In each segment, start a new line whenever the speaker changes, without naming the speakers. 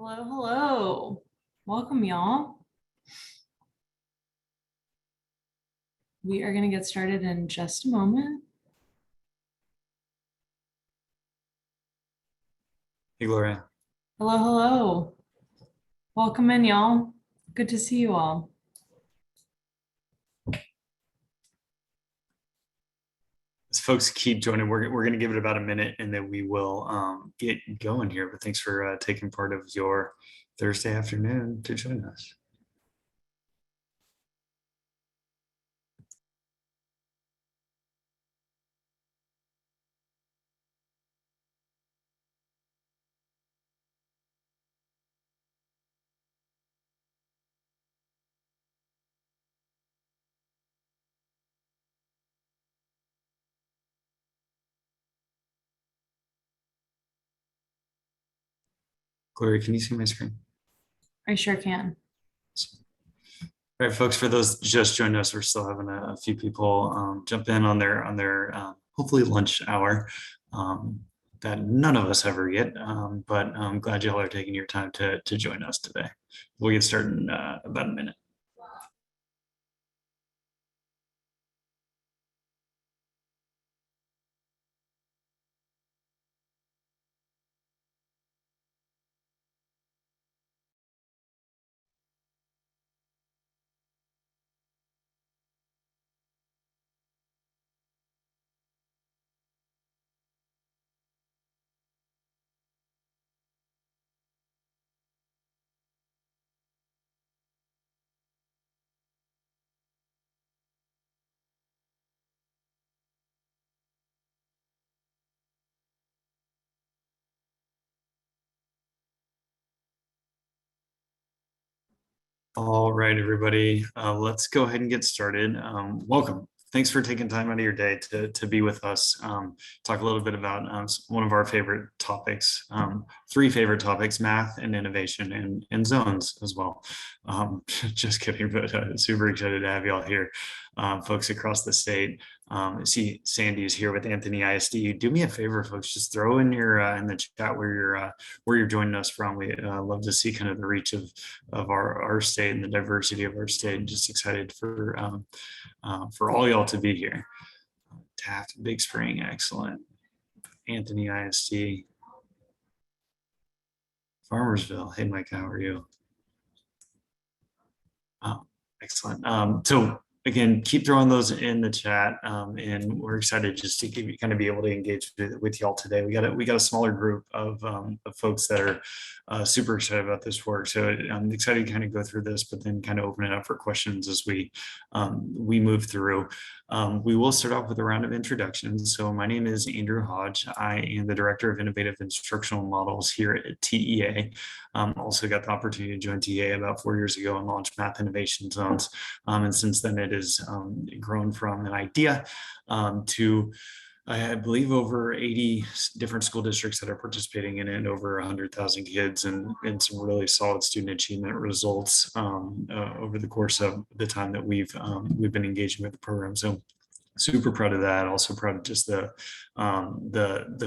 Hello, hello. Welcome, y'all. We are going to get started in just a moment.
Hey, Gloria.
Hello, hello. Welcome in, y'all. Good to see you all.
As folks keep joining, we're going to give it about a minute and then we will get going here. But thanks for taking part of your Thursday afternoon to join us. Gloria, can you see my screen?
I sure can.
All right, folks, for those just joining us, we're still having a few people jump in on their hopefully lunch hour that none of us ever get, but I'm glad y'all are taking your time to join us today. We'll get started in about a minute. All right, everybody, let's go ahead and get started. Welcome. Thanks for taking time out of your day to be with us. Talk a little bit about one of our favorite topics, three favorite topics: math and innovation and zones as well. Just kidding, but super excited to have y'all here, folks across the state. I see Sandy is here with Anthony ISD. Do me a favor, folks, just throw in your in the chat where you're joining us from. We love to see kind of the reach of our state and the diversity of our state. And just excited for all y'all to be here. Taft, Big Spring, excellent. Anthony ISD. Farmersville. Hey, Mike, how are you? Excellent. So again, keep throwing those in the chat, and we're excited just to kind of be able to engage with y'all today. We got a smaller group of folks that are super excited about this work. So I'm excited to kind of go through this, but then kind of open it up for questions as we move through. We will start off with a round of introductions. So my name is Andrew Hodge. I am the Director of Innovative Instructional Models here at TEA. Also got the opportunity to join TEA about 4 years ago and launch Math Innovation Zones. And since then it has grown from an idea to I believe over 80 different school districts that are participating in it, over 100,000 kids, and some really solid student achievement results over the course of the time that we've been engaging with the program. So super proud of that. Also proud of just the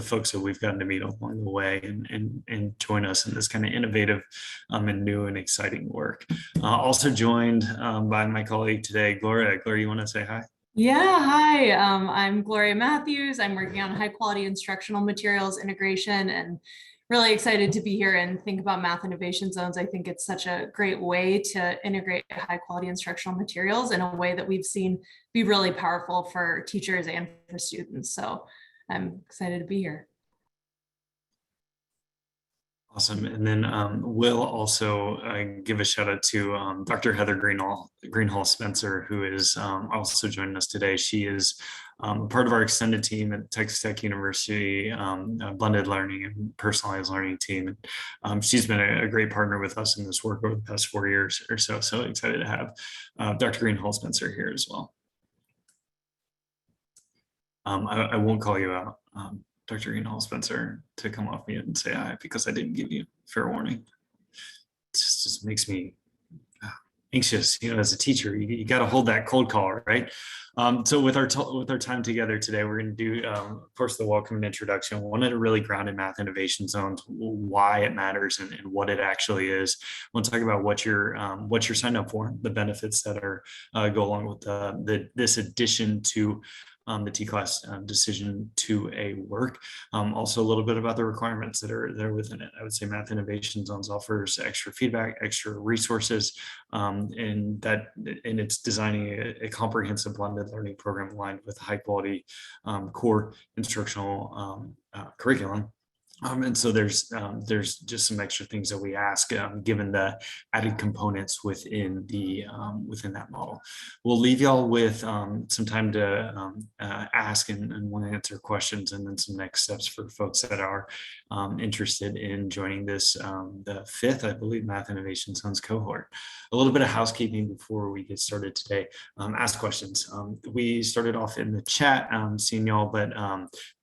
folks that we've gotten to meet along the way and join us in this kind of innovative and new and exciting work. Also joined by my colleague today, Gloria. Gloria, you want to say hi?
Yeah, hi. I'm Gloria Matthews. I'm working on high quality instructional materials integration and really excited to be here and think about math innovation zones. I think it's such a great way to integrate high quality instructional materials in a way that we've seen be really powerful for teachers and for students. So I'm excited to be here.
Awesome. And then we'll also give a shout out to Dr. Heather Greenhall Spencer, who is also joining us today. She is part of our extended team at Texas Tech University, blended learning and personalized learning team. And she's been a great partner with us in this work over the past 4 years or so. So excited to have Dr. Greenhall Spencer here as well. I won't call you out, Dr. Greenhall Spencer, to come off mute and say hi because I didn't give you fair warning. It just makes me anxious, as a teacher, you got to hold that cold call, right? So with our time together today, we're going to do, of course, the welcome and introduction. We wanted to really ground in math innovation zones, why it matters, and what it actually is. We'll talk about what you're signed up for, the benefits that are go along with this addition to the TClass decision to a work. Also, a little bit about the requirements that are there within it. I would say Math Innovation Zones offers extra feedback, extra resources, and it's designing a comprehensive blended learning program aligned with high quality core instructional curriculum. And so there's just some extra things that we ask, given the added components within that model. We'll leave y'all with some time to ask and want to answer questions, and then some next steps for folks that are interested in joining this, the 5th, I believe, Math Innovation Zones cohort. A little bit of housekeeping before we get started today. Ask questions. We started off in the chat, seeing y'all, but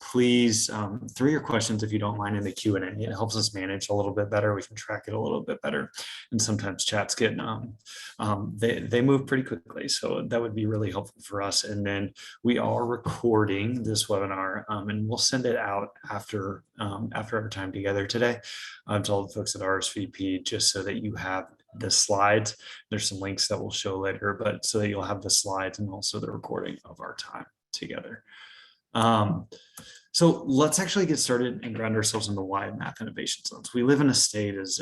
please throw your questions, if you don't mind, in the Q&A. It helps us manage a little bit better. We can track it a little bit better. And sometimes chats get, they move pretty quickly. So that would be really helpful for us. And then we are recording this webinar, and we'll send it out after our time together today to all the folks at RSVP, just so that you have the slides. There's some links that we'll show later, but so that you'll have the slides and also the recording of our time together. So let's actually get started and ground ourselves in the why of Math Innovation Zones. We live in a state, as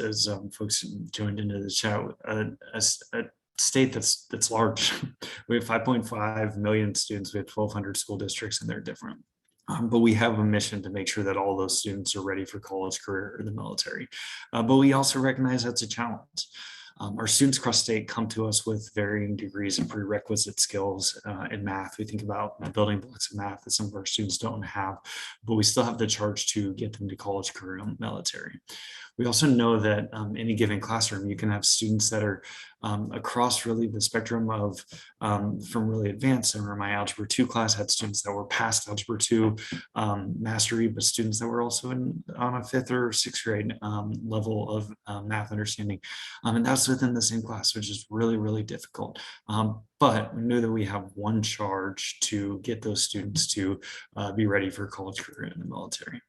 folks joined into the chat, a state that's large. We have 5.5 million students. We have 1,200 school districts, and they're different. But we have a mission to make sure that all those students are ready for college, career, or the military. But we also recognize that's a challenge. Our students across state come to us with varying degrees of prerequisite skills in math. We think about the building blocks of math that some of our students don't have, but we still have the charge to get them to college, career, and military. We also know that any given classroom, you can have students that are across really the spectrum of from really advanced. I remember my Algebra 2 class had students that were past Algebra 2 mastery, but students that were also on a 5th or 6th grade level of math understanding. And that's within the same class, which is really, really difficult. But we knew that we have one charge to get those students to be ready for college, career, and the military.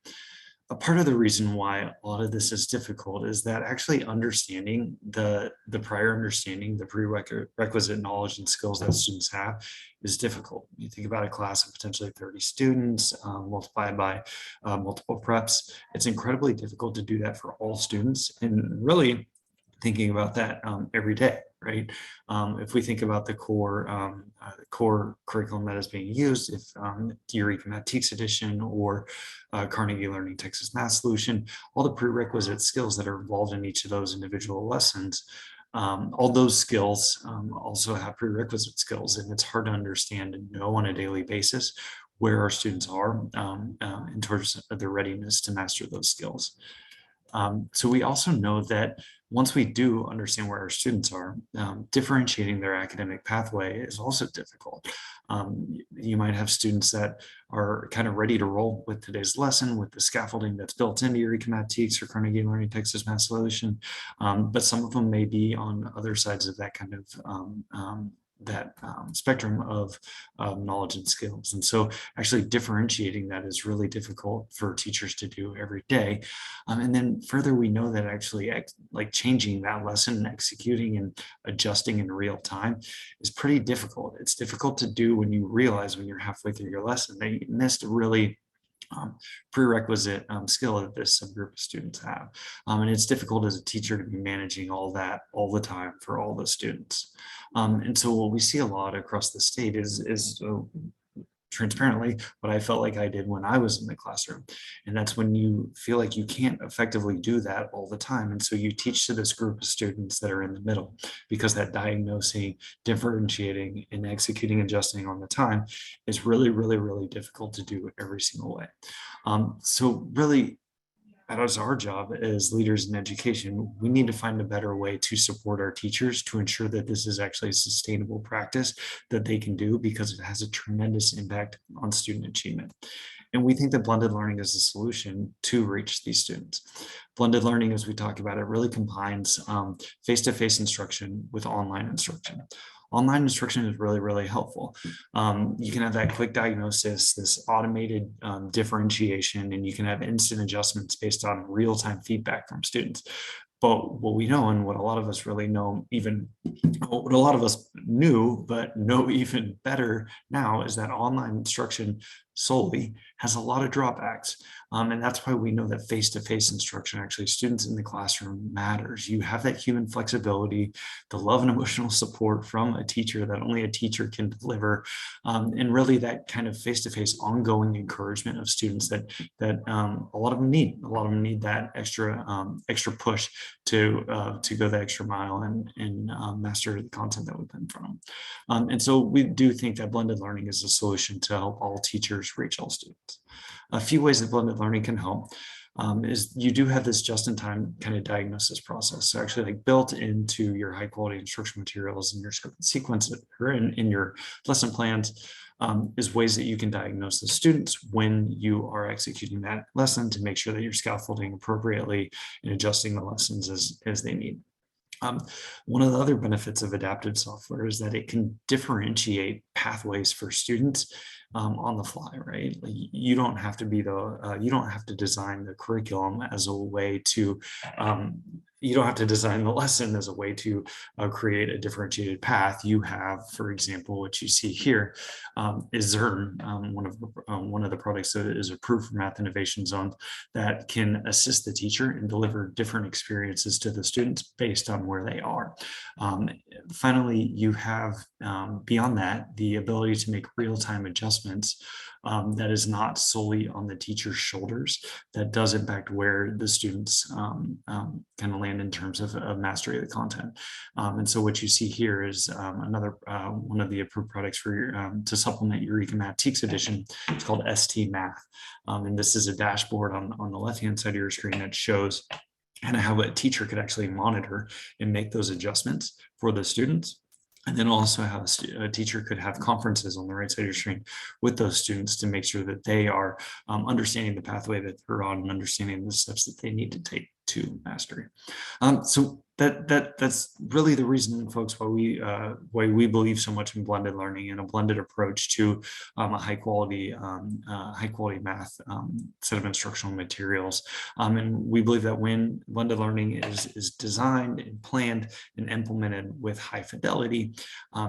A part of the reason why a lot of this is difficult is that actually understanding the prior understanding, the prerequisite knowledge and skills that students have is difficult. You think about a class of potentially 30 students multiplied by multiple preps. It's incredibly difficult to do that for all students, and really thinking about that every day, right? If we think about the core curriculum that is being used, if Eureka Math TEKS Edition or Carnegie Learning Texas Math Solution, all the prerequisite skills that are involved in each of those individual lessons, all those skills also have prerequisite skills, and it's hard to understand and know on a daily basis where our students are in terms of their readiness to master those skills. So we also know that once we do understand where our students are, differentiating their academic pathway is also difficult. You might have students that are kind of ready to roll with today's lesson with the scaffolding that's built into Eureka Math TEKS or Carnegie Learning Texas Math Solution, but some of them may be on other sides of that kind of spectrum of knowledge and skills. And so actually differentiating that is really difficult for teachers to do every day. And then further, we know that actually like changing that lesson and executing and adjusting in real time is pretty difficult. It's difficult to do when you realize when you're halfway through your lesson that you missed a really prerequisite skill that this subgroup of students have. And it's difficult as a teacher to be managing all that all the time for all the students. And so what we see a lot across the state is transparently what I felt like I did when I was in the classroom. And that's when you feel like you can't effectively do that all the time. And so you teach to this group of students that are in the middle, because that diagnosing, differentiating, and executing, adjusting on the time is really, really, really difficult to do every single way. So really, that is our job as leaders in education. We need to find a better way to support our teachers to ensure that this is actually a sustainable practice that they can do, because it has a tremendous impact on student achievement. And we think that blended learning is a solution to reach these students. Blended learning, as we talked about, it really combines face-to-face instruction with online instruction. Online instruction is really, really helpful. You can have that quick diagnosis, this automated differentiation, and you can have instant adjustments based on real-time feedback from students. But what we know, and what a lot of us really know, even what a lot of us knew, but know even better now, is that online instruction solely has a lot of drawbacks. And that's why we know that face-to-face instruction, actually students in the classroom, matters. You have that human flexibility, the love and emotional support from a teacher that only a teacher can deliver, and really that kind of face-to-face ongoing encouragement of students that a lot of them need. A lot of them need that extra push to go the extra mile and master the content that we put in front of them. And so we do think that blended learning is a solution to help all teachers reach all students. A few ways that blended learning can help is you do have this just-in-time kind of diagnosis process. So actually, like, built into your high-quality instructional materials and your scope and sequence, or in your lesson plans, is ways that you can diagnose the students when you are executing that lesson to make sure that you're scaffolding appropriately and adjusting the lessons as they need. One of the other benefits of adaptive software is that it can differentiate pathways for students on the fly, right? Like, you don't have to you don't have to design the curriculum as a way to you don't have to design the lesson as a way to create a differentiated path. You have, for example, what you see here is Zern, one of the products that is approved for Math Innovation Zones, that can assist the teacher and deliver different experiences to the students based on where they are. Finally, you have, beyond that, the ability to make real-time adjustments that is not solely on the teacher's shoulders, that does impact where the students kind of land in terms of mastery of the content. And so what you see here is another one of the approved products for to supplement Eureka Mathematics Edition. It's called ST Math. And this is a dashboard on the left-hand side of your screen that shows kind of how a teacher could actually monitor and make those adjustments for the students. And then also how a teacher could have conferences on the right side of your screen with those students to make sure that they are understanding the pathway that they're on and understanding the steps that they need to take to mastery. So that's really the reason, folks, why we believe so much in blended learning and a blended approach to a high quality math set of instructional materials. And we believe that when blended learning is designed and planned and implemented with high fidelity,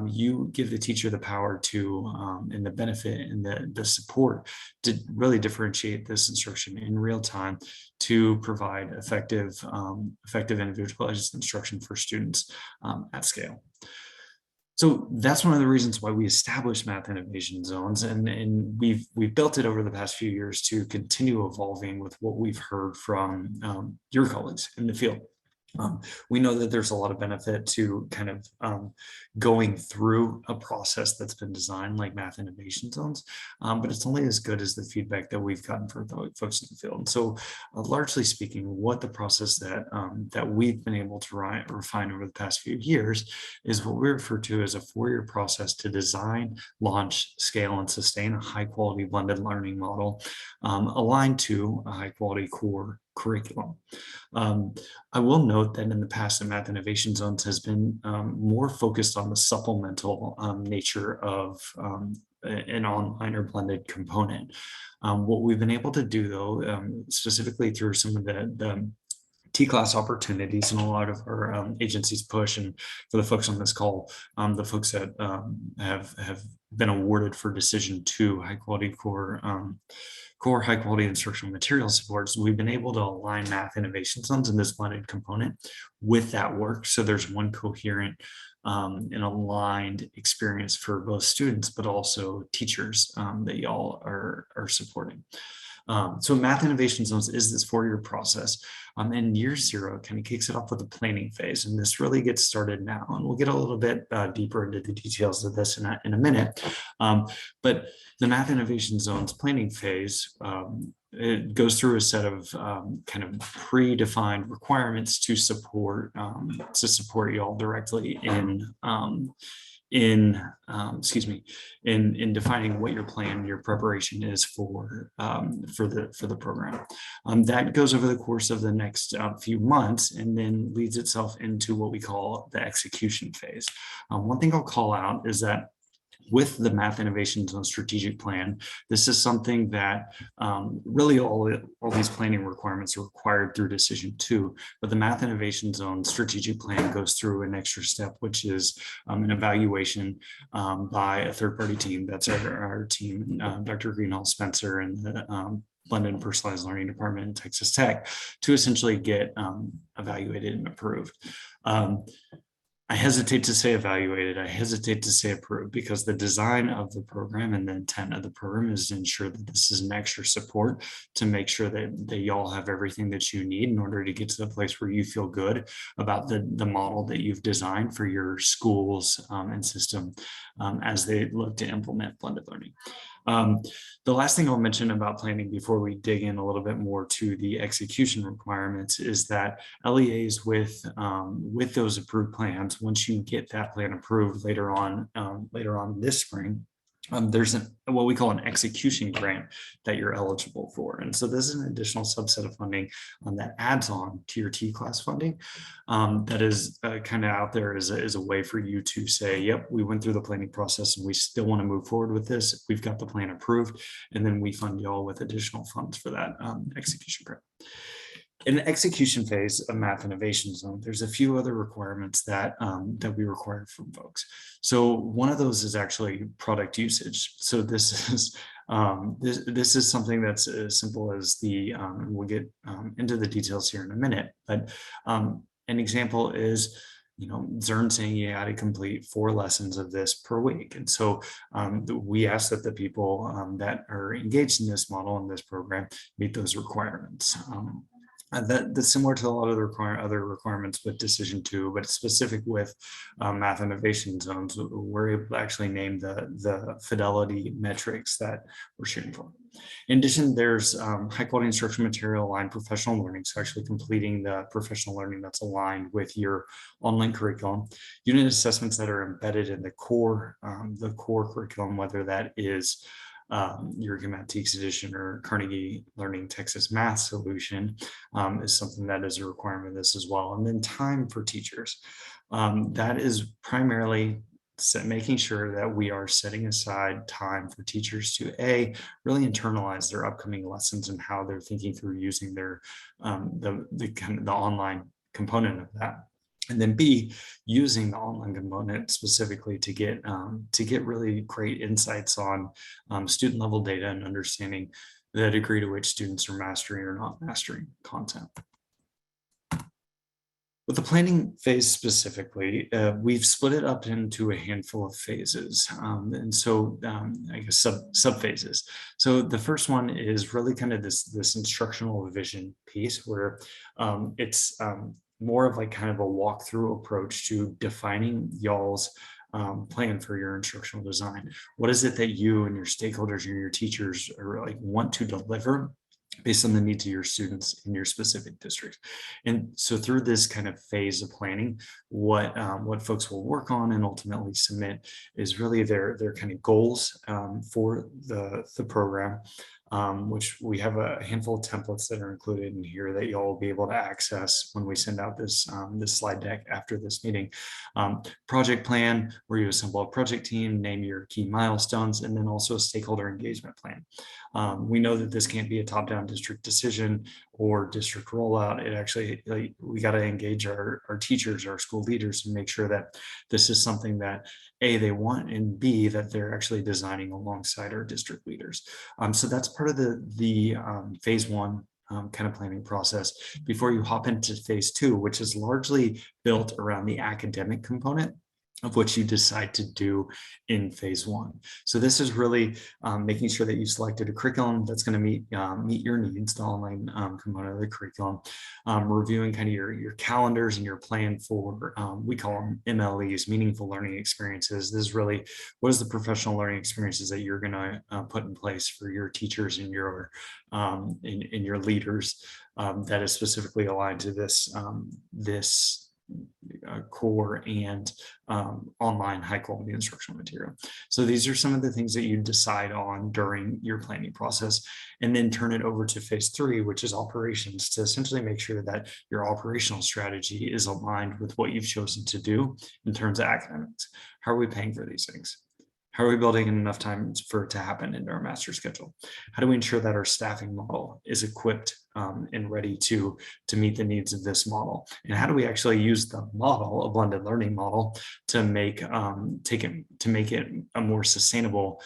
you give the teacher the power to and the benefit and the support to really differentiate this instruction in real time to provide effective individualized instruction for students at scale. So that's one of the reasons why we established Math Innovation Zones, and we've built it over the past few years to continue evolving with what we've heard from your colleagues in the field. We know that there's a lot of benefit to kind of going through a process that's been designed like Math Innovation Zones, but it's only as good as the feedback that we've gotten from folks in the field. And so largely speaking, what the process that we've been able to refine over the past few years is what we refer to as a 4-year process to design, launch, scale, and sustain a high quality blended learning model aligned to a high quality core curriculum. I will note that in the past, the Math Innovation Zones has been more focused on the supplemental nature of an online or blended component. What we've been able to do, though, specifically through some of the TClass opportunities and a lot of our agencies push, and for the folks on this call, the folks that have been awarded for decision 2 high quality core high quality instructional material supports, we've been able to align Math Innovation Zones in this blended component with that work. So there's one coherent and aligned experience for both students, but also teachers that y'all are supporting. So Math Innovation Zones is this 4-year process. And year 0 kind of kicks it off with the planning phase. And this really gets started now. And we'll get a little bit deeper into the details of this in a minute. But the Math Innovation Zones planning phase, it goes through a set of kind of predefined requirements to support y'all directly in defining what your plan, your preparation is for the program. That goes over the course of the next few months and then leads itself into what we call the execution phase. One thing I'll call out is that with the Math Innovation Zone strategic plan, this is something that really all these planning requirements are required through decision 2, but the Math Innovation Zone strategic plan goes through an extra step, which is an evaluation by a third-party team. That's our team, Dr. Greenhall Spencer and the London Personalized Learning Department in Texas Tech, to essentially get evaluated and approved. I hesitate to say evaluated, I hesitate to say approved, because the design of the program and the intent of the program is to ensure that this is an extra support to make sure that y'all have everything that you need in order to get to the place where you feel good about the model that you've designed for your schools and system as they look to implement blended learning. The last thing I'll mention about planning before we dig in a little bit more to the execution requirements is that LEAs with those approved plans, once you get that plan approved later on this spring, there's what we call an execution grant that you're eligible for. And so this is an additional subset of funding that adds on to your TClass funding that is kind of out there as a way for you to say, yep, we went through the planning process and we still want to move forward with this. We've got the plan approved, and then we fund y'all with additional funds for that execution grant. In the execution phase of Math Innovation Zone, there's a few other requirements that we require from folks. So one of those is actually product usage. So this is this is something that's as simple as we'll get into the details here in a minute, but an example is, Zern saying you had to complete 4 lessons of this per week. And so we ask that the people that are engaged in this model in this program meet those requirements. That's similar to a lot of the other requirements with decision 2, but specific with Math Innovation Zones, we're able to actually name the fidelity metrics that we're shooting for. In addition, there's high quality instructional material aligned professional learning. So actually completing the professional learning that's aligned with your online curriculum. Unit assessments that are embedded in the core curriculum, whether that is your Mathematics Edition or Carnegie Learning Texas Math Solution is something that is a requirement of this as well. And then time for teachers. That is primarily making sure that we are setting aside time for teachers to really internalize their upcoming lessons and how they're thinking through using their the online component of that. And then B, using the online component specifically to get really great insights on student level data and understanding the degree to which students are mastering or not mastering content. With the planning phase specifically, we've split it up into a handful of phases. And so I guess sub phases. So the first one is really kind of this instructional vision piece where it's more of like kind of a walkthrough approach to defining y'all's plan for your instructional design. What is it that you and your stakeholders and your teachers are like want to deliver based on the needs of your students in your specific district? And so through this kind of phase of planning, what folks will work on and ultimately submit is really their kind of goals for the program. Which we have a handful of templates that are included in here that y'all will be able to access when we send out this slide deck after this meeting. Project plan, where you assemble a project team, name your key milestones, and then also a stakeholder engagement plan. We know that this can't be a top-down district decision or district rollout. It actually, we got to engage our teachers, our school leaders, and make sure that this is something that A, they want, and B, that they're actually designing alongside our district leaders. So that's part of the phase 1 kind of planning process before you hop into phase 2, which is largely built around the academic component of what you decide to do in phase 1. So this is really making sure that you selected a curriculum that's going to meet your needs, the online component of the curriculum, reviewing kind of your calendars and your plan for, we call them MLEs, meaningful learning experiences. This is really, what is the professional learning experiences that you're going to put in place for your teachers and your leaders that is specifically aligned to this core and online high quality instructional material. So these are some of the things that you decide on during your planning process, and then turn it over to phase 3, which is operations, to essentially make sure that your operational strategy is aligned with what you've chosen to do in terms of academics. How are we paying for these things? How are we building in enough time for it to happen in our master schedule? How do we ensure that our staffing model is equipped and ready to meet the needs of this model? And how do we actually use the model, a blended learning model, to make it a more sustainable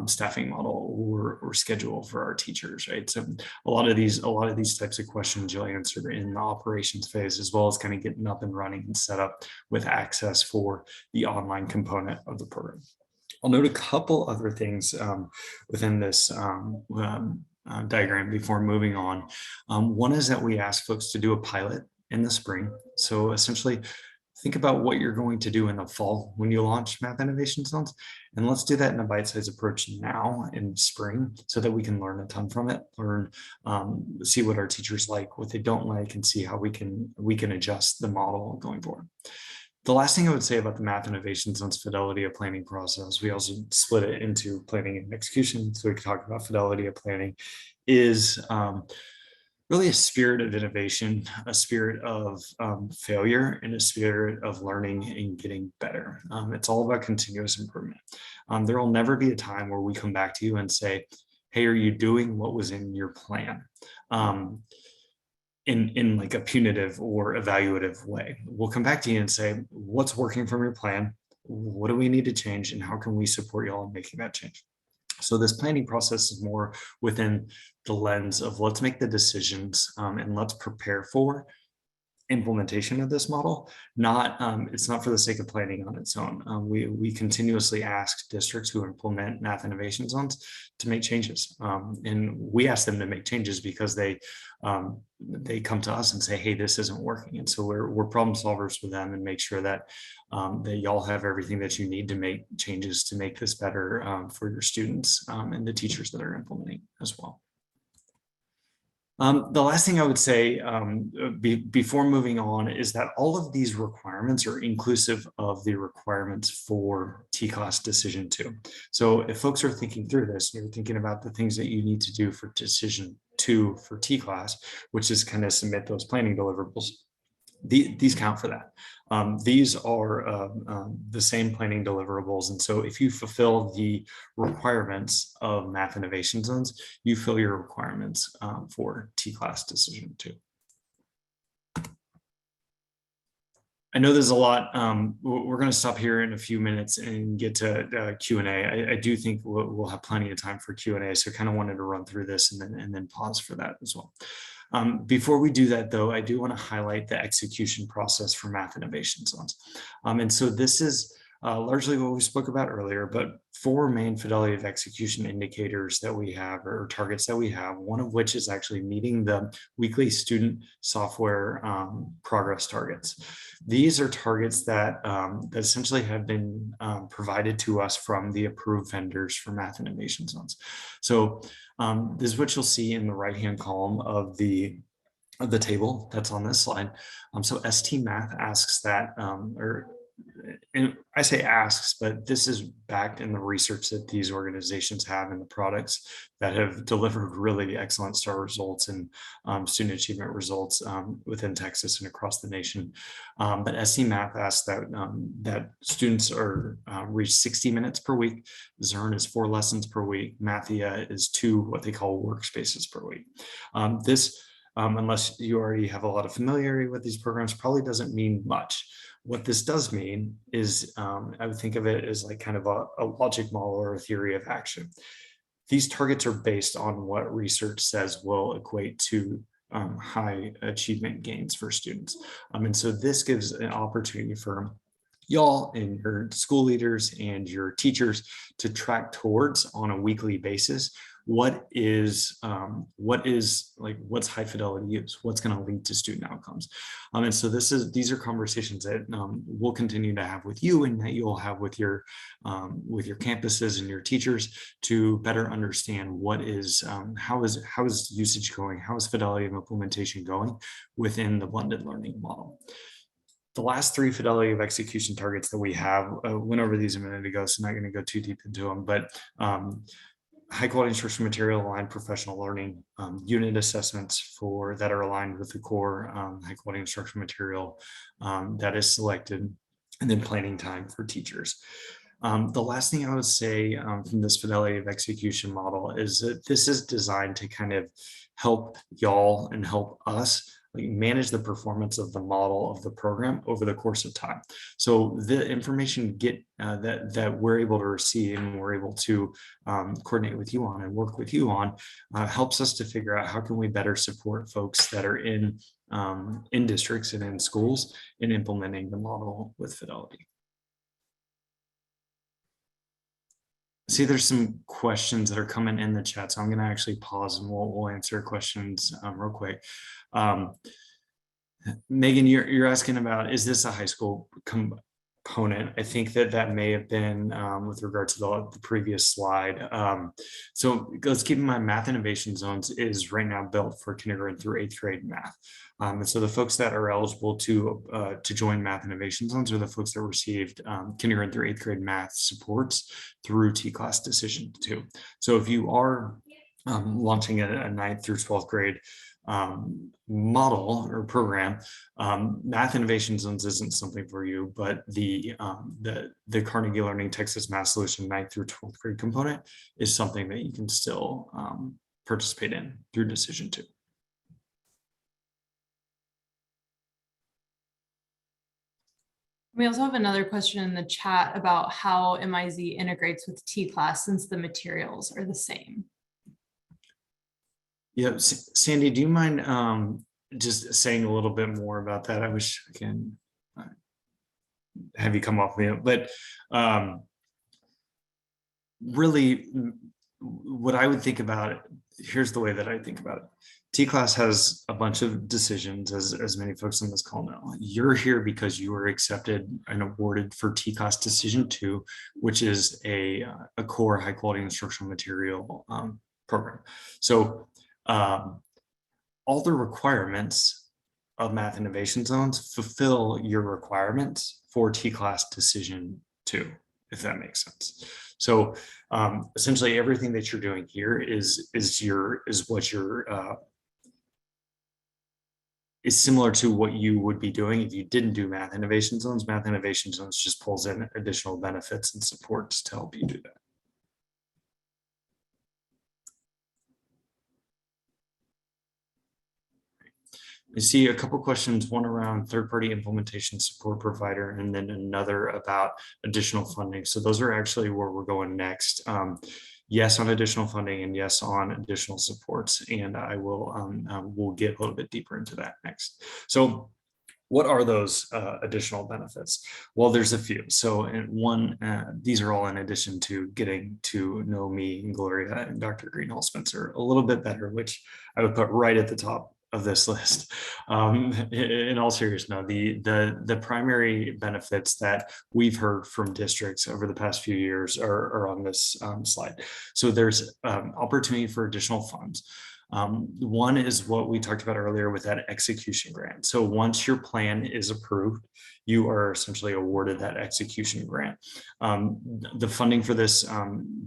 staffing model or schedule for our teachers, right? So a lot of these types of questions you'll answer in the operations phase, as well as kind of getting up and running and set up with access for the online component of the program. I'll note a couple other things within this diagram before moving on. One is that we ask folks to do a pilot in the spring. So essentially, think about what you're going to do in the fall when you launch Math Innovation Zones. And let's do that in a bite-sized approach now in spring, so that we can learn a ton from it, see what our teachers like, what they don't like, and see how we can adjust the model going forward. The last thing I would say about the Math Innovation Zone's fidelity of planning process, we also split it into planning and execution, so we can talk about fidelity of planning, is really a spirit of innovation, a spirit of failure, and a spirit of learning and getting better. It's all about continuous improvement. There will never be a time where we come back to you and say, hey, are you doing what was in your plan? In like a punitive or evaluative way. We'll come back to you and say, what's working from your plan? What do we need to change? And how can we support you all in making that change? So this planning process is more within the lens of let's make the decisions and let's prepare for implementation of this model. It's not for the sake of planning on its own. We continuously ask districts who implement Math Innovation Zones to make changes, and we ask them to make changes because they come to us and say, hey, this isn't working. And so we're problem solvers for them and make sure that that y'all have everything that you need to make changes to make this better for your students and the teachers that are implementing as well. The last thing I would say before moving on is that all of these requirements are inclusive of the requirements for TClass Decision 2. So if folks are thinking through this, you're thinking about the things that you need to do for Decision 2 for TClass, which is kind of submit those planning deliverables. These count for that. These are the same planning deliverables. And so if you fulfill the requirements of Math Innovation Zones, you fill your requirements for TClass Decision 2. I know there's a lot. We're going to stop here in a few minutes and get to Q&A. I do think we'll have plenty of time for Q&A, so kind of wanted to run through this and then pause for that as well. Before we do that, though, I do want to highlight the execution process for Math Innovation Zones. And so this is largely what we spoke about earlier, but 4 main fidelity of execution indicators that we have, or targets that we have, one of which is actually meeting the weekly student software progress targets. These are targets that essentially have been provided to us from the approved vendors for Math Innovation Zones. So this is what you'll see in the right-hand column of the table that's on this slide. So ST Math asks that, and I say asks, but this is backed in the research that these organizations have and the products that have delivered really excellent STAR results and student achievement results within Texas and across the nation. But ST Math asks that that students are reach 60 minutes per week. Zern is 4 lessons per week. Mathia is 2 what they call workspaces per week. Unless you already have a lot of familiarity with these programs, probably doesn't mean much. What this does mean is, I would think of it as like kind of a logic model or a theory of action. These targets are based on what research says will equate to high achievement gains for students. And so this gives an opportunity for y'all and your school leaders and your teachers to track towards on a weekly basis what's high fidelity use, what's going to lead to student outcomes. And so these are conversations that we'll continue to have with you and that you'll have with your campuses and your teachers to better understand how is usage going, how is fidelity of implementation going within the blended learning model. The last three fidelity of execution targets that we have, went over these a minute ago, so not going to go too deep into them, but high quality instructional material aligned professional learning, unit assessments for that are aligned with the core high quality instructional material that is selected, and then planning time for teachers. The last thing I would say from this fidelity of execution model is that this is designed to kind of help y'all and help us manage the performance of the model of the program over the course of time. So the information that we're able to receive and we're able to coordinate with you on and work with you on helps us to figure out how can we better support folks that are in districts and in schools in implementing the model with fidelity. See, there's some questions that are coming in the chat, so I'm going to actually pause and we'll answer questions real quick. Megan, you're asking about, is this a high school component? I think that may have been with regard to the previous slide. So let's keep in mind, Math Innovation Zones is right now built for kindergarten through 8th grade math. And so the folks that are eligible to join Math Innovation Zones are the folks that received kindergarten through 8th grade math supports through TClass Decision 2. So if you are launching a 9th through 12th grade model or program, Math Innovation Zones isn't something for you, but the Carnegie Learning Texas Math Solution 9th through 12th grade component is something that you can still participate in through Decision 2.
We also have another question in the chat about how MIZ integrates with TClass since the materials are the same.
Yeah, Sandy, do you mind just saying a little bit more about that? I wish I can have you come off mute, but really what I would think about it, here's the way that I think about it. TClass has a bunch of decisions, as many folks on this call know. You're here because you were accepted and awarded for TClass Decision 2, which is a core high quality instructional material program. So all the requirements of Math Innovation Zones fulfill your requirements for TClass Decision 2, if that makes sense. So essentially everything that you're doing here is similar to what you would be doing if you didn't do Math Innovation Zones. Math Innovation Zones just pulls in additional benefits and supports to help you do that. I see a couple questions, one around third-party implementation support provider, and then another about additional funding. So those are actually where we're going next. Yes on additional funding and yes on additional supports. And I will we'll get a little bit deeper into that next. So what are those additional benefits? Well, there's a few. So one, these are all in addition to getting to know me and Gloria and Dr. Greenhall Spencer a little bit better, which I would put right at the top of this list. In all seriousness, the primary benefits that we've heard from districts over the past few years are on this slide. So there's opportunity for additional funds. One is what we talked about earlier with that execution grant. So once your plan is approved, you are essentially awarded that execution grant. The funding for this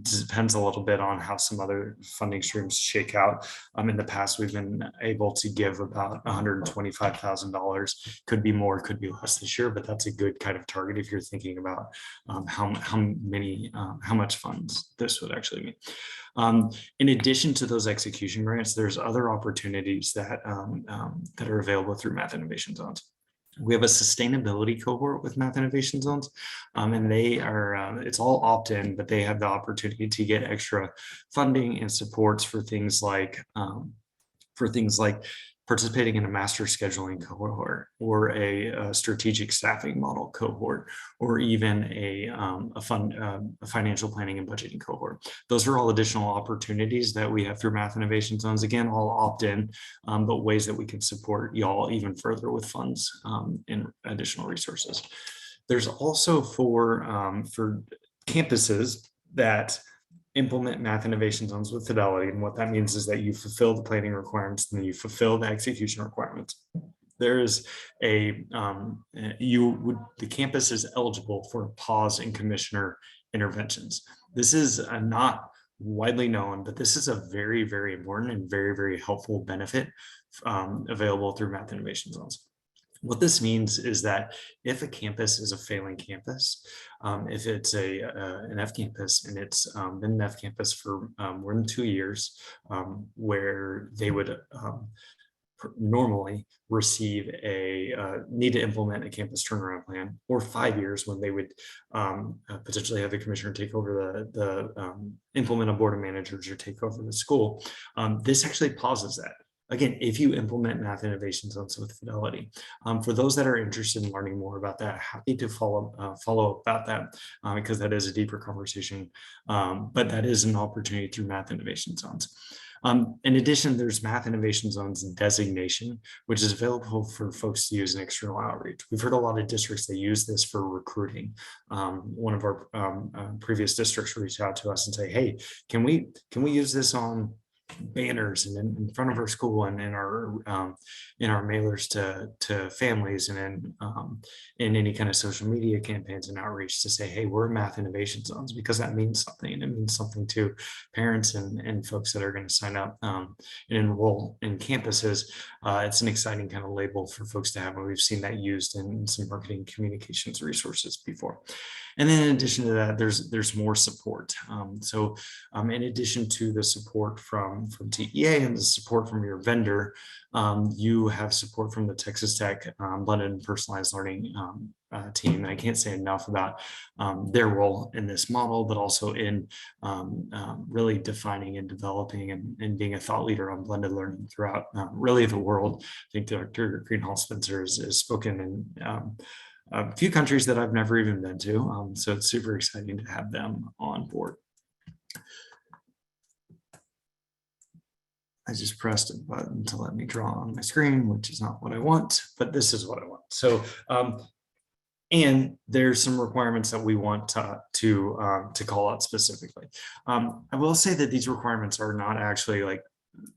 depends a little bit on how some other funding streams shake out. In the past, we've been able to give about $125,000. Could be more, could be less this year, but that's a good kind of target if you're thinking about how much funds this would actually mean. In addition to those execution grants, there's other opportunities that are available through Math Innovation Zones. We have a sustainability cohort with Math Innovation Zones, and they are, it's all opt-in, but they have the opportunity to get extra funding and supports for things like participating in a master scheduling cohort or a strategic staffing model cohort, or even a financial planning and budgeting cohort. Those are all additional opportunities that we have through Math Innovation Zones. Again, all opt-in, but ways that we can support y'all even further with funds and additional resources. There's also for campuses that implement Math Innovation Zones with fidelity. And what that means is that you fulfill the planning requirements and then you fulfill the execution requirements. there's the campus is eligible for pause and commissioner interventions. This is not widely known, but this is a very, very important and very, very helpful benefit available through Math Innovation Zones. What this means is that if a campus is a failing campus, if it's an F campus and it's been an F campus for more than 2 years, where they would normally receive need to implement a campus turnaround plan, or 5 years when they would potentially have the commissioner take over implement a board of managers or take over the school. This actually pauses that. Again, if you implement Math Innovation Zones with fidelity. For those that are interested in learning more about that, happy to follow up about that because that is a deeper conversation, but that is an opportunity through Math Innovation Zones. In addition, there's Math Innovation Zones designation, which is available for folks to use in external outreach. We've heard a lot of districts that use this for recruiting. One of our previous districts reached out to us and say, hey, can we use this on banners and in front of our school and in our mailers to families and in any kind of social media campaigns and outreach to say, hey, we're Math Innovation Zones, because that means something, and it means something to parents and folks that are going to sign up and enroll in campuses. It's an exciting kind of label for folks to have, and we've seen that used in some marketing communications resources before. And then in addition to that, there's more support. In addition to the support from TEA and the support from your vendor, you have support from the Texas Tech Blended and Personalized Learning team. And I can't say enough about their role in this model, but also in really defining and developing and being a thought leader on blended learning throughout really the world. I think Dr. Greenhalgh Spencer has spoken in a few countries that I've never even been to. So it's super exciting to have them on board. I just pressed a button to let me draw on my screen, which is not what I want, but this is what I want. So, and there's some requirements that we want to call out specifically. I will say that these requirements are not actually like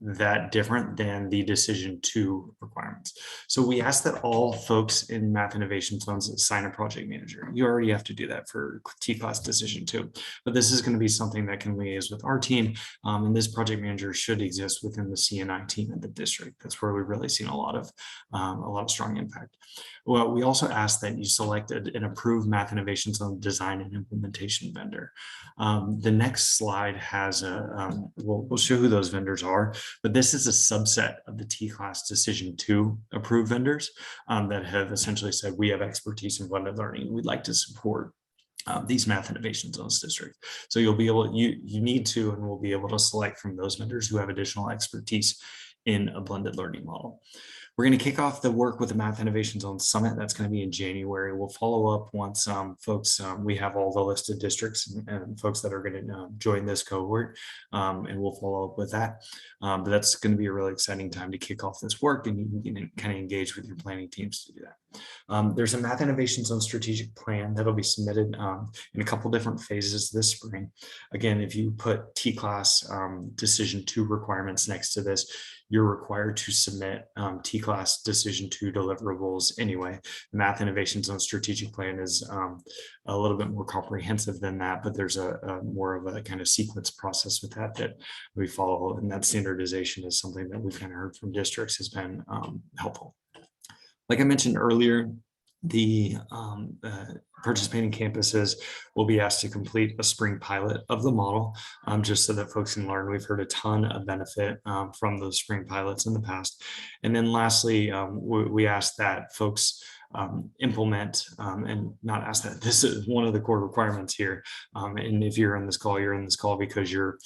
that different than the decision 2 requirements. So we ask that all folks in Math Innovation Zones sign a project manager. You already have to do that for TClass decision 2, but this is going to be something that can liaise with our team. And this project manager should exist within the CNI team at the district. That's where we've really seen a lot of strong impact. Well, we also ask that you select an approved Math Innovation Zone design and implementation vendor. The next slide has we'll show who those vendors are, but this is a subset of the TClass Decision 2 approved vendors that have essentially said, we have expertise in blended learning. We'd like to support these Math Innovation Zones districts. So you'll be able, you need to, and we'll be able to select from those vendors who have additional expertise in a blended learning model. We're going to kick off the work with the Math Innovation Zone Summit. That's going to be in January. We'll follow up once folks, we have all the listed districts and folks that are going to join this cohort, and we'll follow up with that. But that's going to be a really exciting time to kick off this work, and you can kind of engage with your planning teams to do that. There's a Math Innovation Zone strategic plan that'll be submitted in a couple different phases this spring. Again, if you put TClass Decision 2 requirements next to this, you're required to submit TClass Decision 2 deliverables anyway. The Math Innovation Zone strategic plan is a little bit more comprehensive than that, but there's a more of a kind of sequence process with that we follow, and that standardization is something that we've kind of heard from districts has been helpful. Like I mentioned earlier, the participating campuses will be asked to complete a spring pilot of the model, just so that folks can learn. We've heard a ton of benefit from those spring pilots in the past. And then lastly, we ask that folks implement and not ask that. This is one of the core requirements here. And if you're in this call, you're in this call because you're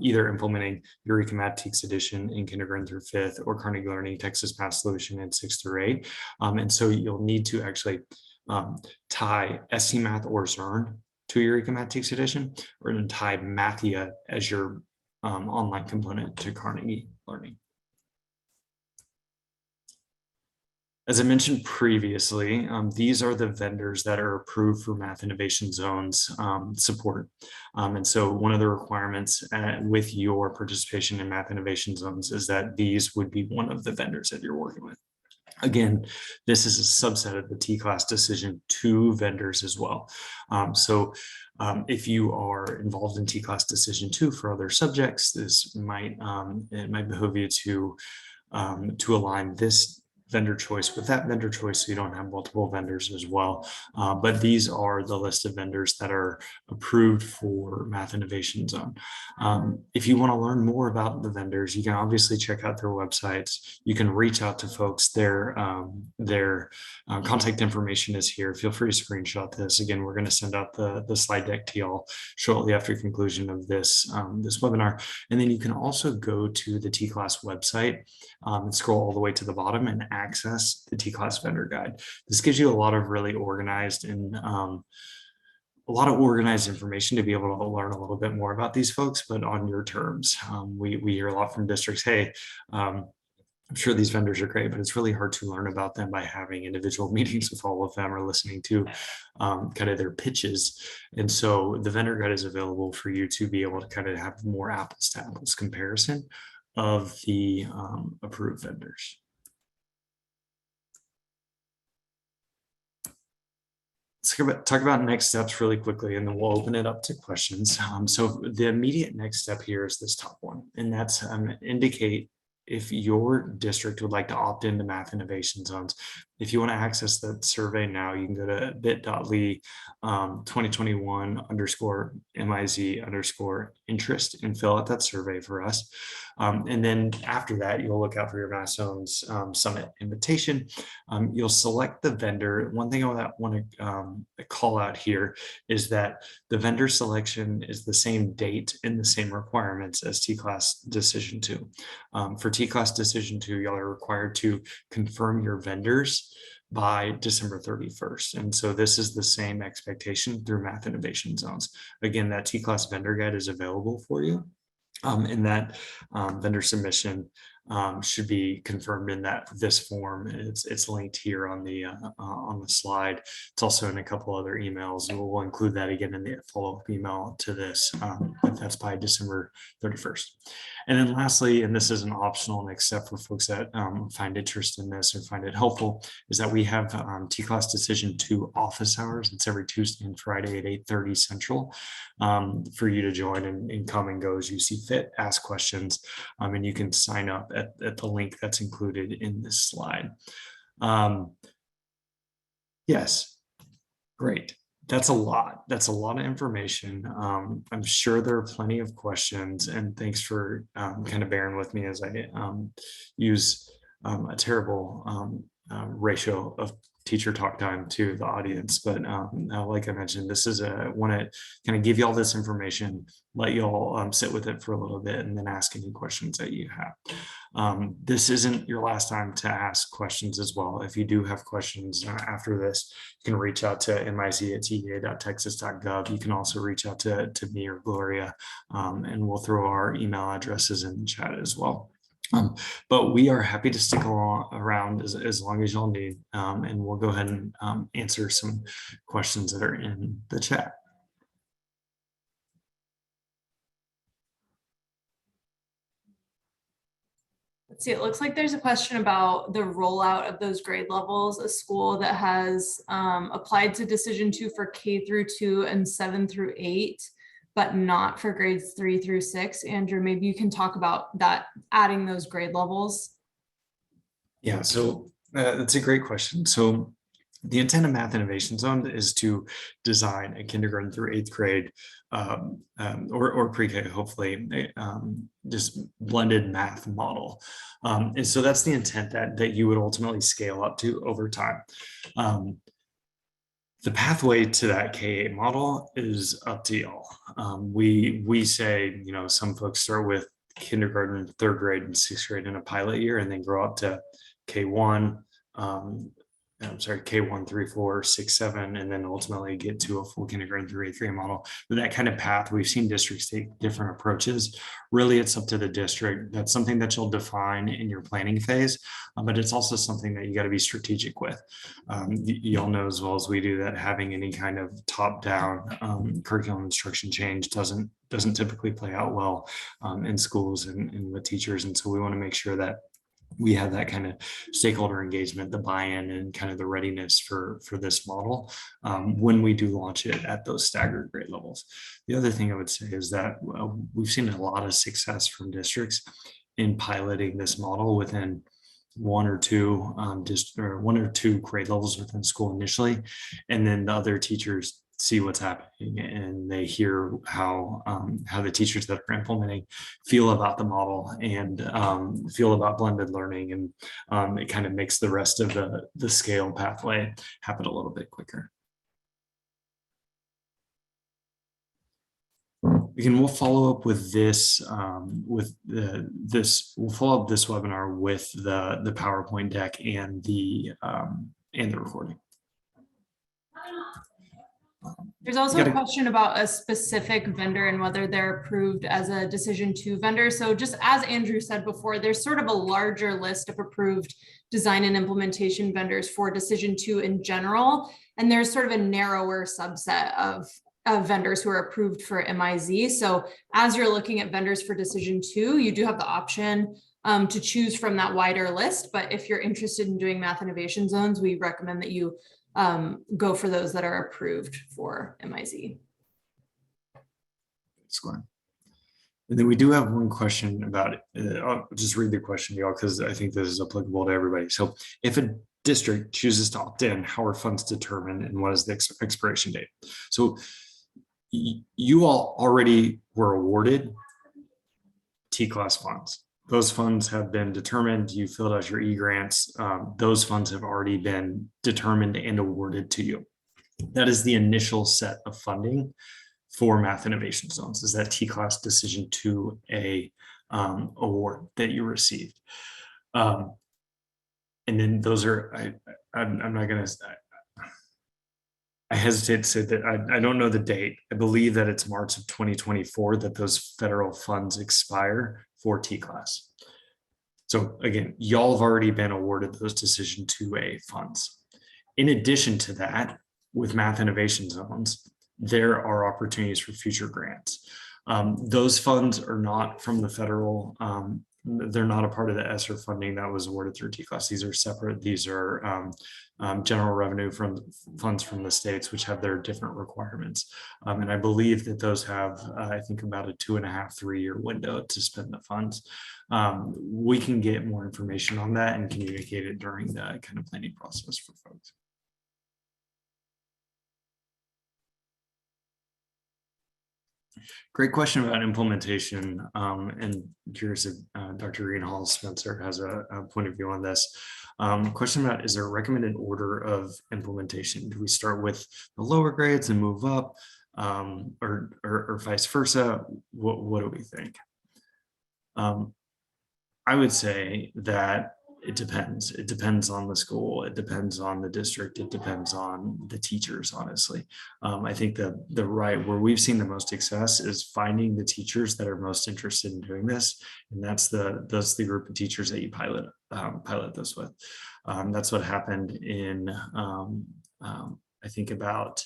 either implementing Eureka Mathematics Edition in kindergarten through 5th or Carnegie Learning Texas Math Solution in 6th through 8. And so you'll need to actually tie SCMath or Zern to Eureka Mathematics Edition, or then tie Mathia as your online component to Carnegie Learning. As I mentioned previously, these are the vendors that are approved for Math Innovation Zones support. And so one of the requirements with your participation in Math Innovation Zones is that these would be one of the vendors that you're working with. Again, this is a subset of the TClass Decision 2 vendors as well. If you are involved in TClass Decision 2 for other subjects, this might it might behoove you to align this vendor choice with that vendor choice so you don't have multiple vendors as well. But these are the list of vendors that are approved for Math Innovation Zone. If you want to learn more about the vendors, you can obviously check out their websites. You can reach out to folks. Their contact information is here. Feel free to screenshot this. Again, we're going to send out the slide deck to y'all shortly after conclusion of this webinar. And then you can also go to the TClass website and scroll all the way to the bottom and access the TClass vendor guide. This gives you a lot of really organized and a lot of organized information to be able to learn a little bit more about these folks, but on your terms. We hear a lot from districts, hey, I'm sure these vendors are great, but it's really hard to learn about them by having individual meetings with all of them or listening to kind of their pitches. And so the vendor guide is available for you to be able to kind of have more apples to apples comparison of the approved vendors. Let's talk about next steps really quickly, and then we'll open it up to questions. So the immediate next step here is this top one, and that's indicate if your district would like to opt into Math Innovation Zones. If you want to access that survey now, you can go to bit.ly 2021_MIZ_interest and fill out that survey for us. And then after that, you'll look out for your Math Zones Summit invitation. You'll select the vendor. One thing I want to call out here is that the vendor selection is the same date and the same requirements as TClass Decision 2. For TClass Decision 2, y'all are required to confirm your vendors by December 31st. And so this is the same expectation through Math Innovation Zones. Again, that TClass vendor guide is available for you. And that vendor submission should be confirmed in this form. It's linked here on the slide. It's also in a couple other emails. And we'll include that again in the follow-up email to this. But that's by December 31st. And then lastly, and this is an optional next step for folks that find interest in this or find it helpful, is that we have TClass Decision 2 office hours. It's every Tuesday and Friday at 8:30 Central for you to join and come and go as you see fit, ask questions, and you can sign up at the link that's included in this slide. Yes, great. That's a lot. That's a lot of information. I'm sure there are plenty of questions, and thanks for kind of bearing with me as I use a terrible ratio of teacher talk time to the audience. But like I mentioned, this is want to kind of give you all this information, let you all sit with it for a little bit, and then ask any questions that you have. This isn't your last time to ask questions as well. If you do have questions after this, you can reach out to miz@tea.texas.gov. You can also reach out to me or Gloria, and we'll throw our email addresses in the chat as well. But we are happy to stick around as long as y'all need, and we'll go ahead and answer some questions that are in the chat.
Let's see, it looks like there's a question about the rollout of those grade levels. A school that has applied to Decision 2 for K-2 and 7-8, but not for grades 3 through 6. Andrew, maybe you can talk about that, adding those grade levels.
Yeah, so that's a great question. So the intent of Math Innovation Zone is to design a kindergarten through 8th grade or pre-K, hopefully, just blended math model. And so that's the intent that you would ultimately scale up to over time. The pathway to that K-8 model is up to y'all. We say, you know, some folks start with kindergarten, 3rd grade, and 6th grade in a pilot year, and then grow up to K1, K1, 3, 4, 6, 7, and then ultimately get to a full kindergarten through 8th grade model. With that kind of path, we've seen districts take different approaches. Really, it's up to the district. That's something that you'll define in your planning phase, but it's also something that you got to be strategic with. Y'all know as well as we do that having any kind of top-down curriculum instruction change doesn't typically play out well in schools and with teachers. And so we want to make sure that we have that kind of stakeholder engagement, the buy-in, and kind of the readiness for this model when we do launch it at those staggered grade levels. The other thing I would say is that we've seen a lot of success from districts in piloting this model within one or two grade levels within school initially, and then the other teachers see what's happening and they hear how the teachers that are implementing feel about the model and feel about blended learning, and it kind of makes the rest of the scale pathway happen a little bit quicker. Again, we'll follow up with this we'll follow up this webinar with the PowerPoint deck and the recording.
There's also a question about a specific vendor and whether they're approved as a Decision 2 vendor. So just as Andrew said before, there's sort of a larger list of approved design and implementation vendors for Decision 2 in general. And there's sort of a narrower subset of vendors who are approved for MIZ. So as you're looking at vendors for Decision 2, you do have the option to choose from that wider list. But if you're interested in doing Math Innovation Zones, we recommend that you go for those that are approved for MIZ.
Excellent. And then we do have one question about it. I'll just read the question, y'all, because I think this is applicable to everybody. So if a district chooses to opt in, how are funds determined and what is the expiration date? So you all already were awarded TClass funds. Those funds have been determined. You filled out your e-grants. Those funds have already been determined and awarded to you. That is the initial set of funding for Math Innovation Zones, is that TClass Decision 2A award that you received. And then those are, I'm not going to, I hesitate to say that I don't know the date. I believe that it's March of 2024 that those federal funds expire for TClass. So again, y'all have already been awarded those Decision 2A funds. In addition to that, with Math Innovation Zones, there are opportunities for future grants. Those funds are not from the federal, they're not a part of the ESSER funding that was awarded through TClass. These are separate. These are general revenue from funds from the states, which have their different requirements. And I believe that those have, I think, about a 2.5 to 3 year window to spend the funds. We can get more information on that and communicate it during the kind of planning process for folks. Great question about implementation, and curious if Dr. Greenhall Spencer has a point of view on this. Question about, is there a recommended order of implementation? Do we start with the lower grades and move up, or vice versa? What do we think? I would say that it depends. It depends on the school. It depends on the district. It depends on the teachers, honestly. I think that where we've seen the most success is finding the teachers that are most interested in doing this. And that's the group of teachers that you pilot this with. That's what happened in, I think about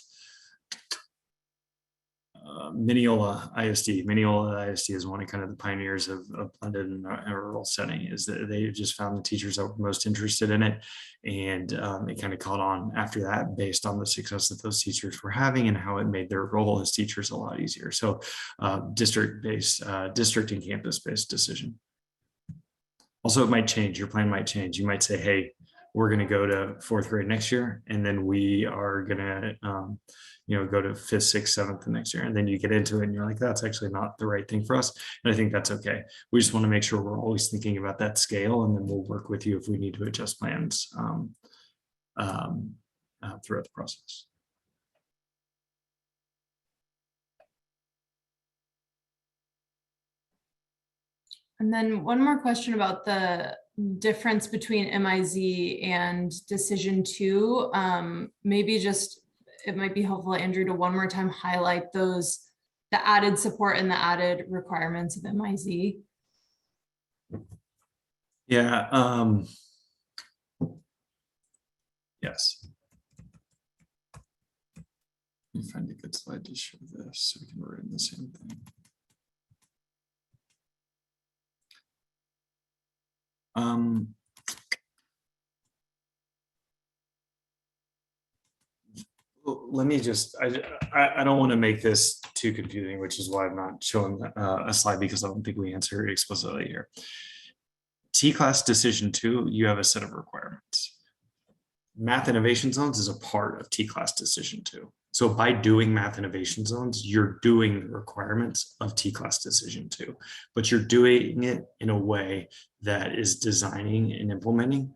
Mineola ISD. Mineola ISD is one of kind of the pioneers of blended and rural setting, is that they just found the teachers that were most interested in it. And it kind of caught on after that based on the success that those teachers were having and how it made their role as teachers a lot easier. So district and campus-based decision. Also, it might change. Your plan might change. You might say, hey, we're going to go to 4th grade next year, and then we are going to go to 5th, 6th, 7th the next year. And then you get into it and you're like, that's actually not the right thing for us. And I think that's okay. We just want to make sure we're always thinking about that scale, and then we'll work with you if we need to adjust plans throughout the process.
And then one more question about the difference between MIZ and Decision 2. Maybe just, it might be helpful, Andrew, to one more time highlight the added support and the added requirements of MIZ.
Yeah. Yes. Let me find a good slide to show this so we can write in the same thing. Um, Let me just, I don't want to make this too confusing, which is why I'm not showing a slide, because I don't think we answer it explicitly here. TClass Decision 2, you have a set of requirements. Math Innovation Zones is a part of TClass Decision 2. So by doing Math Innovation Zones, you're doing the requirements of TClass Decision 2, but you're doing it in a way that is designing and implementing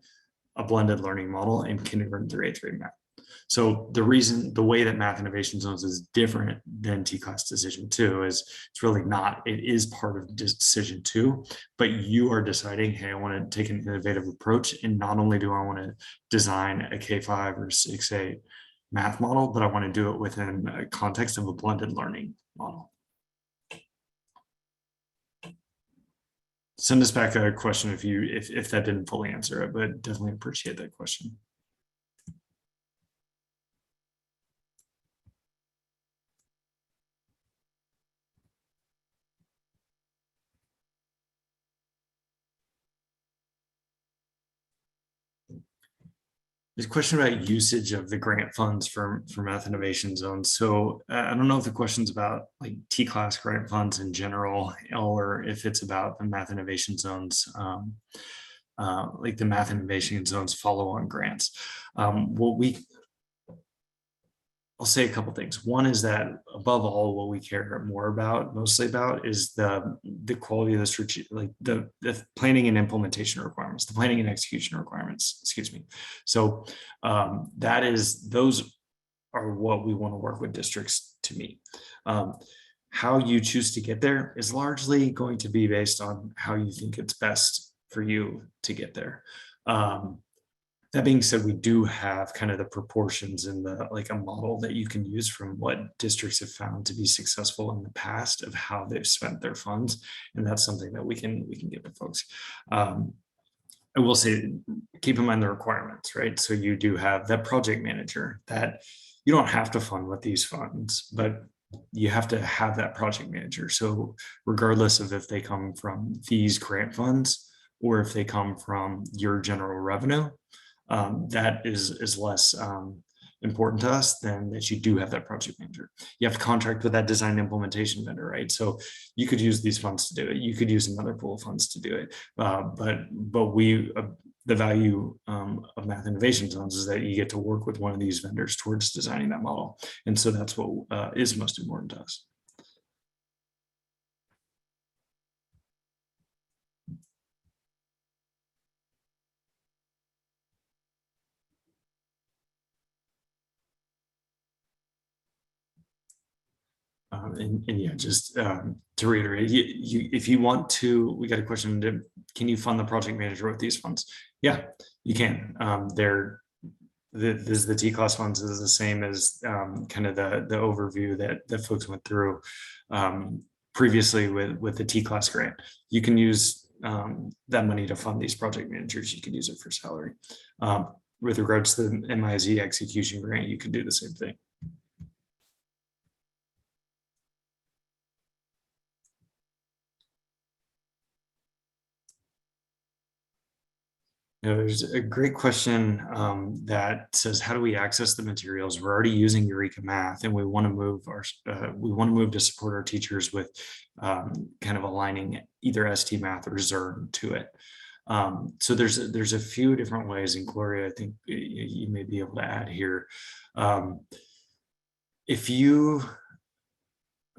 a blended learning model in kindergarten through eighth grade math. So the way that Math Innovation Zones is different than TClass Decision 2 is it's really not. It is part of Decision 2, but you are deciding, hey, I want to take an innovative approach. And not only do I want to design a K5 or 6-8 math model, but I want to do it within a context of a blended learning model. Send us back a question if that didn't fully answer it, but definitely appreciate that question. There's a question about usage of the grant funds for Math Innovation Zones. So I don't know if the question's about like TClass grant funds in general, or if it's about the Math Innovation Zones, like the Math Innovation Zones follow-on grants. I'll say a couple things. One is that above all, what we care mostly about is the quality of the strategy, like the planning and implementation requirements, the planning and execution requirements, excuse me. So those are what we want to work with districts to meet. How you choose to get there is largely going to be based on how you think it's best for you to get there. That being said, we do have kind of the proportions in like a model that you can use from what districts have found to be successful in the past of how they've spent their funds. And that's something that we can give to folks. I will say, keep in mind the requirements, right? So you do have that project manager that you don't have to fund with these funds, but you have to have that project manager. So regardless of if they come from these grant funds or if they come from your general revenue, that is less important to us than that you do have that project manager. You have to contract with that design implementation vendor, right? So you could use these funds to do it. You could use another pool of funds to do it. But the value of Math Innovation Zones is that you get to work with one of these vendors towards designing that model. And so that's what is most important to us. And yeah, just to reiterate, if you want to, we got a question, can you fund the project manager with these funds? Yeah, you can. The TClass funds is the same as kind of the overview that folks went through previously with the TClass grant. You can use that money to fund these project managers. You can use it for salary. With regards to the MIZ execution grant, you can do the same thing. There's a great question that says, how do we access the materials? We're already using Eureka Math, and we want to move to support our teachers with kind of aligning either ST Math or Zern to it. So there's a few different ways, and Gloria, I think you may be able to add here.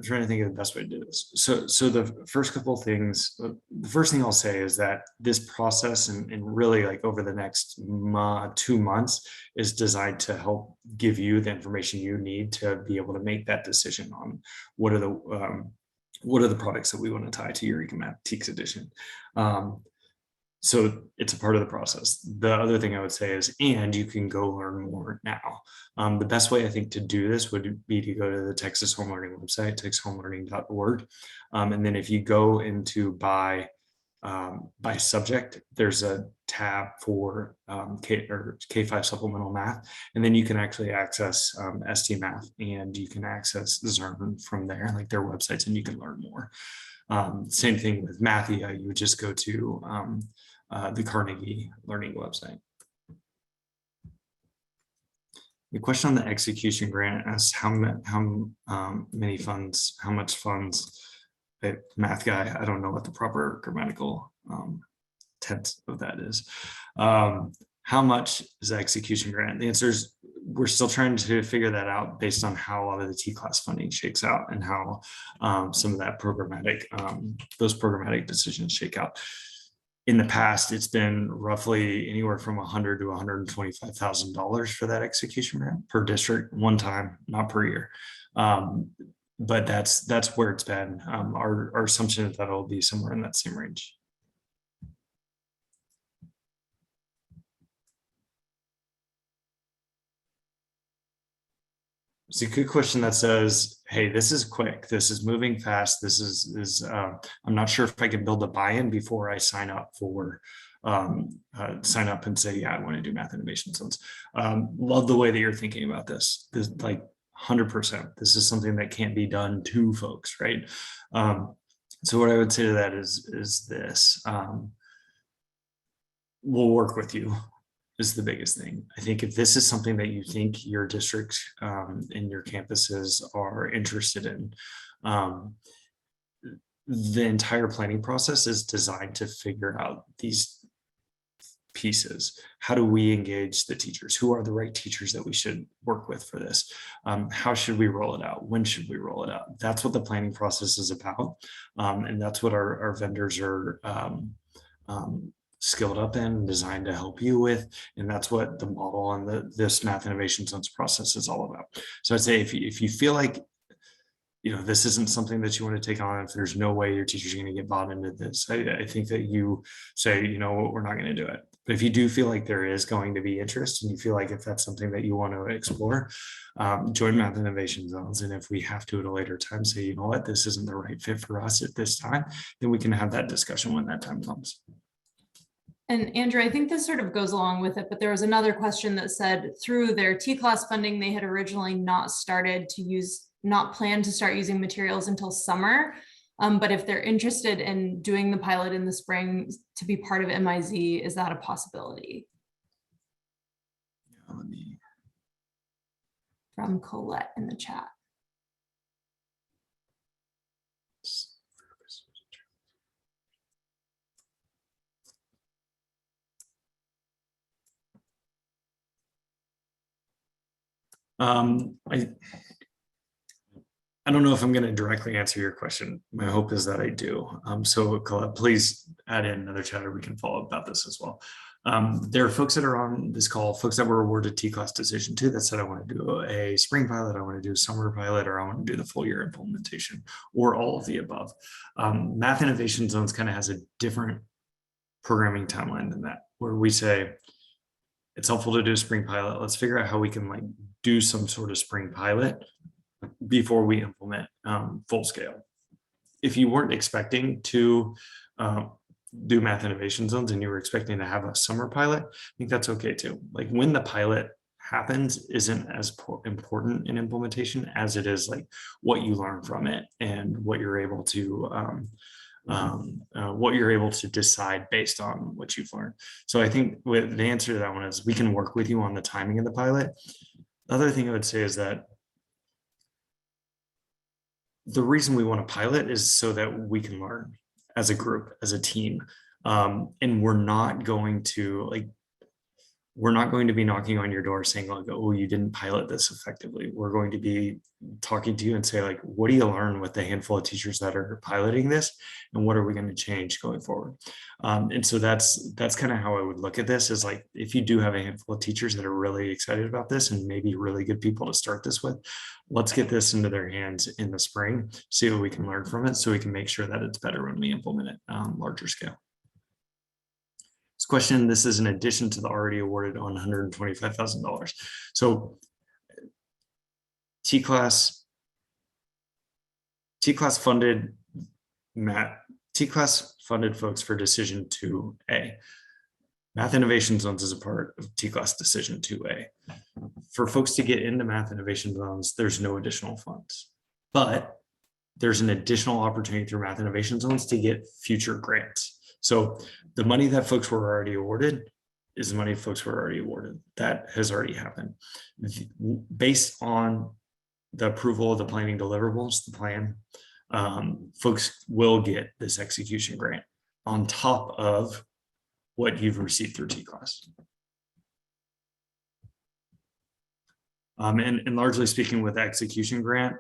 I'm trying to think of the best way to do this. So the first couple of things, the first thing I'll say is that this process and really like over the next 2 months is designed to help give you the information you need to be able to make that decision on what are the products that we want to tie to Eureka Math TEKS edition. So it's a part of the process. The other thing I would say is, and you can go learn more now. The best way I think to do this would be to go to the Texas Home Learning website, texashomelearning.org. And then if you go into by subject, there's a tab for K5 supplemental math. And then you can actually access ST Math, and you can access Zern from there, like their websites, and you can learn more. Same thing with Mathia, you would just go to the Carnegie Learning website. The question on the execution grant asks how many funds, how much funds. Math guy, I don't know what the proper grammatical tense of that is. How much is the execution grant? The answer is we're still trying to figure that out based on how a lot of the TClass funding shakes out and how some of that programmatic, those programmatic decisions shake out. In the past, it's been roughly anywhere from $100,000 to $125,000 for that execution grant per district, one time, not per year. But that's where it's been. Our assumption is that it'll be somewhere in that same range. It's a good question that says, hey, this is quick. This is moving fast. This is I'm not sure if I can build a buy-in before I sign up for sign up and say, yeah, I want to do math innovation zones. Love the way that you're thinking about this. This like 100%. This is something that can't be done to folks, right? So what I would say to that is this. We'll work with you. Is the biggest thing. I think if this is something that you think your district and your campuses are interested in, the entire planning process is designed to figure out these pieces. How do we engage the teachers? Who are the right teachers that we should work with for this? How should we roll it out? When should we roll it out? That's what the planning process is about. And that's what our vendors are skilled up in, designed to help you with, and that's what the model and this math innovation zones process is all about. So I'd say if you feel like this isn't something that you want to take on, if there's no way your teacher's going to get bought into this, I think that you say, we're not going to do it. But if you do feel like there is going to be interest, and you feel like if that's something that you want to explore, join math innovation zones. And if we have to at a later time say, you know what, this isn't the right fit for us at this time, then we can have that discussion when that time comes.
And Andrew, I think this sort of goes along with it, but there was another question that said through their TClass funding, they had originally not planned to start using materials until summer. But if they're interested in doing the pilot in the spring to be part of MIZ, is that a possibility?
Yeah,
from Colette in the chat.
I don't know if I'm going to directly answer your question. My hope is that I do. So Colette, please add in another chat or we can follow up about this as well. There are folks that are on this call, folks that were awarded TClass Decision 2 that said, I want to do a spring pilot, I want to do a summer pilot, or I want to do the full year implementation, or all of the above. Math Innovation Zones kind of has a different programming timeline than that, where we say, it's helpful to do a spring pilot. Let's figure out how we can do some sort of spring pilot before we implement full scale. If you weren't expecting to do math innovation zones and you were expecting to have a summer pilot, I think that's okay too. Like when the pilot happens isn't as important in implementation as it is what you learn from it and what you're able to decide based on what you've learned. So I think the answer to that one is we can work with you on the timing of the pilot. The other thing I would say is that the reason we want to pilot is so that we can learn as a group, as a team. And we're not going to be knocking on your door saying oh, you didn't pilot this effectively. We're going to be talking to you and say what do you learn with the handful of teachers that are piloting this? And what are we going to change going forward? And so that's kind of how I would look at this is if you do have a handful of teachers that are really excited about this and maybe really good people to start this with, let's get this into their hands in the spring, see what we can learn from it so we can make sure that it's better when we implement it larger scale. This question, this is in addition to the already awarded on $125,000. So TClass funded TClass funded folks for Decision 2A. Math Innovation Zones is a part of TClass Decision 2A. For folks to get into Math Innovation Zones, there's no additional funds, but there's an additional opportunity through Math Innovation Zones to get future grants. So the money that folks were already awarded is the money folks were already awarded. That has already happened. Based on the approval of the planning deliverables, the plan, folks will get this execution grant on top of what you've received through TClass. And largely speaking with the execution grant,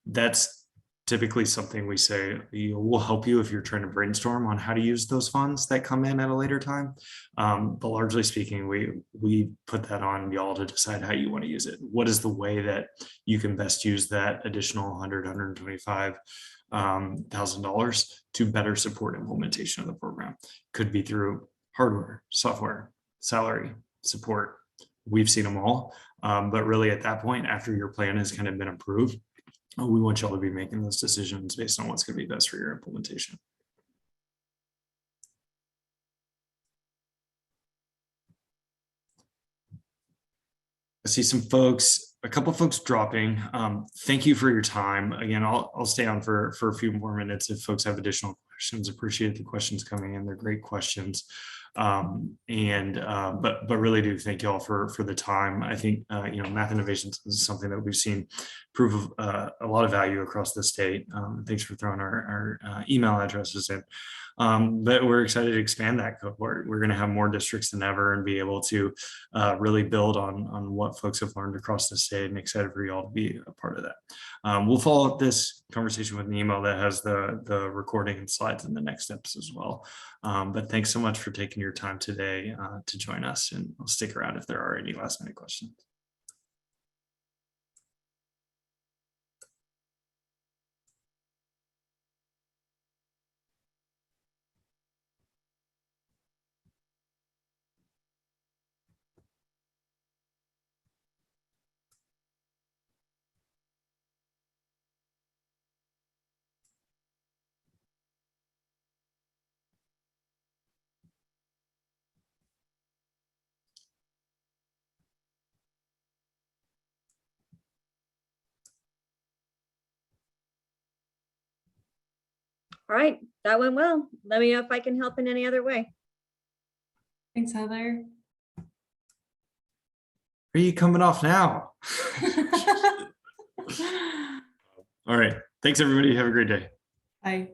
that's typically something we say will help you if you're trying to brainstorm on how to use those funds that come in at a later time. But largely speaking, we put that on y'all to decide how you want to use it. What is the way that you can best use that additional $125,000 to better support implementation of the program? Could be through hardware, software, salary, support. We've seen them all. But really at that point, after your plan has kind of been approved, we want y'all to be making those decisions based on what's going to be best for your implementation. I see some folks, a couple folks dropping. Thank you for your time. Again, I'll stay on for a few more minutes if folks have additional questions. Appreciate the questions coming in. They're great questions. But really do thank you all for the time. I think Math Innovations is something that we've seen prove of a lot of value across the state. Thanks for throwing our email addresses in. But we're excited to expand that cohort. We're going to have more districts than ever and be able to really build on what folks have learned across the state, and excited for you all to be a part of that. We'll follow up this conversation with an email that has the recording and slides in the next steps as well. But thanks so much for taking your time today to join us, and I'll stick around if there are any last minute questions.
All right, that went well. Let me know if I can help in any other way.
Thanks, Heather.
Are you coming off now? All right. Thanks, everybody. Have a great day.
Bye.